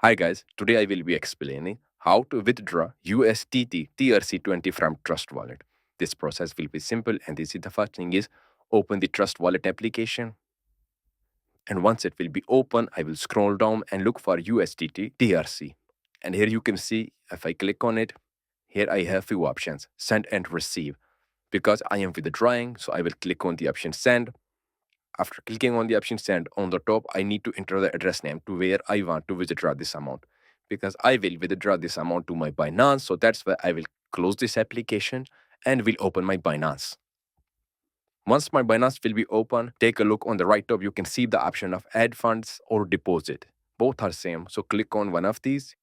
Hi guys, today I will be explaining how to withdraw USDT TRC-20 from Trust Wallet. This process will be simple, and this is the first thing is open the Trust Wallet application. And once it will be open, I will scroll down and look for USDT TRC. And here you can see, if I click on it, here I have few options, send and receive. Because I am withdrawing, so I will click on the option send. After clicking on the option send, on the top, I need to enter the address name to where I want to withdraw this amount. Because I will withdraw this amount to my Binance, so that's why I will close this application and will open my Binance. Once my Binance will be open, take a look on the right top, you can see the option of add funds or deposit. Both are same, so click on one of these.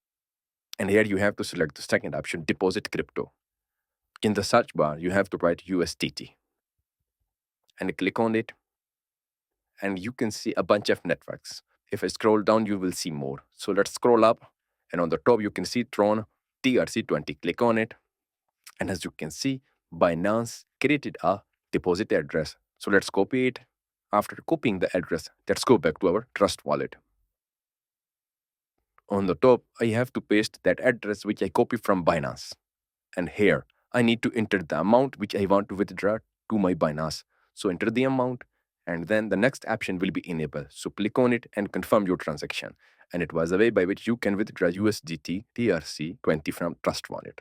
And here you have to select the second option, deposit crypto. In the search bar, you have to write USDT. And click on it. And you can see a bunch of networks. If I scroll down, you will see more. So let's scroll up, and on the top, you can see Tron TRC-20. Click on it. And as you can see, Binance created a deposit address. So let's copy it. After copying the address, let's go back to our Trust Wallet. On the top, I have to paste that address which I copied from Binance. And here, I need to enter the amount which I want to withdraw to my Binance. So enter the amount, and then the next option will be enabled. So click on it and confirm your transaction. And it was a way by which you can withdraw USDT TRC-20 from Trust Wallet.